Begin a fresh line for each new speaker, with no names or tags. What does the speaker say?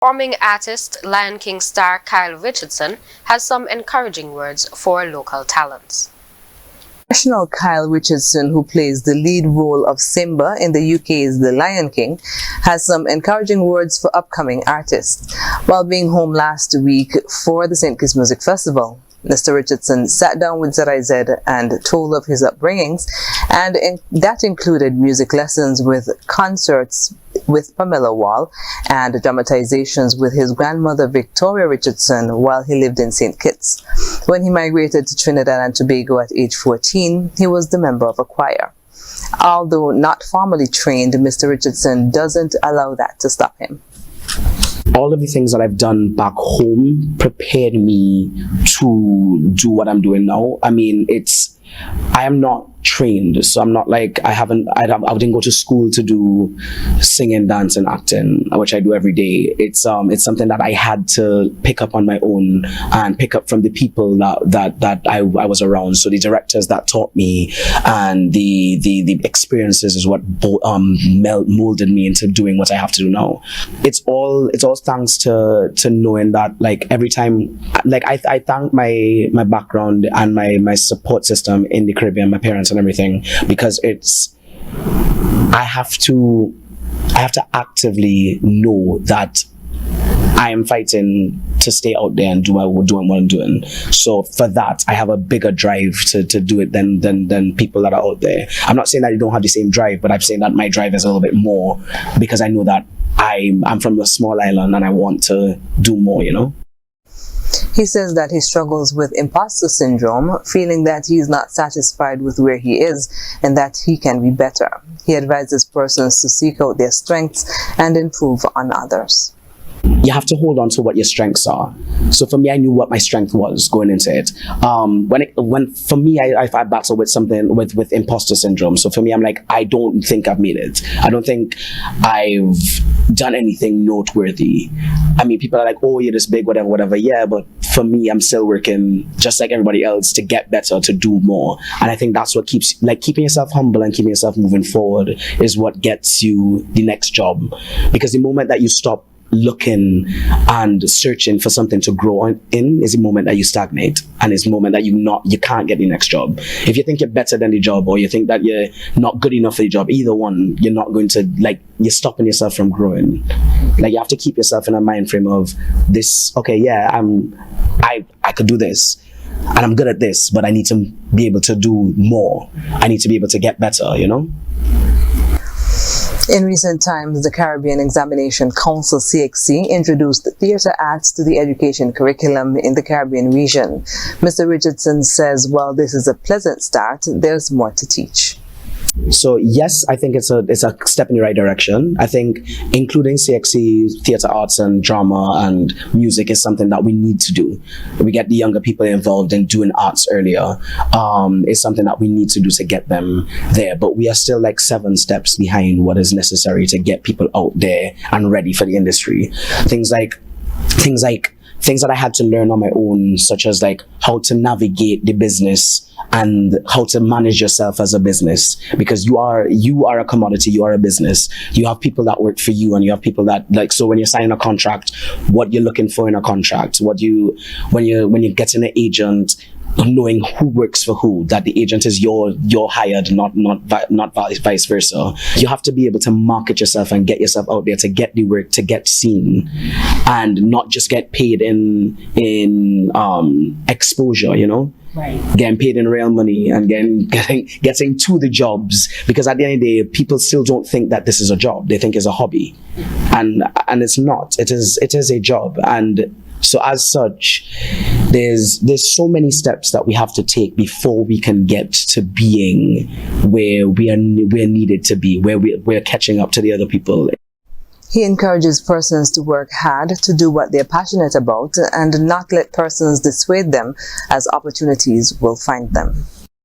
Performing artist Lion King star Kyle Richardson has some encouraging words for local talents.
Professional Kyle Richardson, who plays the lead role of Simba in the UK's The Lion King, has some encouraging words for upcoming artists. While being home last week for the St. Kitts Music Festival, Mr. Richardson sat down with ZIZ and told of his upbringings, and that included music lessons with concerts with Pamela Wall and dramatizations with his grandmother Victoria Richardson while he lived in St. Kitts. When he migrated to Trinidad and Tobago at age 14, he was the member of a choir. Although not formally trained, Mr. Richardson doesn't allow that to stop him.
All of the things that I've done back home prepared me to do what I'm doing now. I mean, I am not trained, so I'm not like I didn't go to school to do singing, dance, and acting, which I do every day. It's something that I had to pick up on my own and pick up from the people that I was around. So the directors that taught me and the experiences is what molded me into doing what I have to do now. It's all thanks to knowing that, like, every time, like, I thank my background and my support system in the Caribbean, my parents and everything, because I have to actively know that I am fighting to stay out there and doing what I'm doing. So for that, I have a bigger drive to do it than people that are out there. I'm not saying that you don't have the same drive, but I'm saying that my drive is a little bit more because I know that I'm from a small island and I want to do more, you know?
He says that he struggles with imposter syndrome, feeling that he is not satisfied with where he is and that he can be better. He advises persons to seek out their strengths and improve on others.
You have to hold on to what your strengths are. So for me, I knew what my strength was going into it. For me, I battle with something with imposter syndrome. So for me, I'm like, I don't think I've made it. I don't think I've done anything noteworthy. I mean, people are like, oh, you're this big, whatever. Yeah, but for me, I'm still working just like everybody else to get better, to do more. And I think that's what keeping yourself humble and keeping yourself moving forward is what gets you the next job. Because the moment that you stop looking and searching for something to grow in is the moment that you stagnate, and it's the moment that you can't get the next job. If you think you're better than the job, or you think that you're not good enough for the job, either one, you're not going to, like, you're stopping yourself from growing. Like, you have to keep yourself in a mind frame of this, okay, yeah, I could do this and I'm good at this, but I need to be able to do more. I need to be able to get better, you know?
In recent times, the Caribbean Examination Council (CXC) introduced theatre arts to the education curriculum in the Caribbean region. Mr. Richardson says while this is a pleasant start, there's more to teach.
So yes, I think it's a step in the right direction. I think including CXC, theatre arts and drama and music is something that we need to do. We get the younger people involved in doing arts earlier. It's something that we need to do to get them there. But we are still like 7 steps behind what is necessary to get people out there and ready for the industry. Things that I had to learn on my own, such as like how to navigate the business and how to manage yourself as a business, because you are a commodity, you are a business. You have people that work for you, and you have people that, like, so when you're signing a contract, what you're looking for in a contract, when you're getting an agent, knowing who works for who, that the agent is your hired, not vice versa. You have to be able to market yourself and get yourself out there to get the work, to get seen, and not just get paid in exposure, you know?
Right.
Getting paid in real money and getting to the jobs, because at the end of the day, people still don't think that this is a job. They think it's a hobby, and it's not. It is a job. And so as such, there's so many steps that we have to take before we can get to being where we're needed to be, where we're catching up to the other people.
He encourages persons to work hard, to do what they're passionate about, and not let persons dissuade them, as opportunities will find them.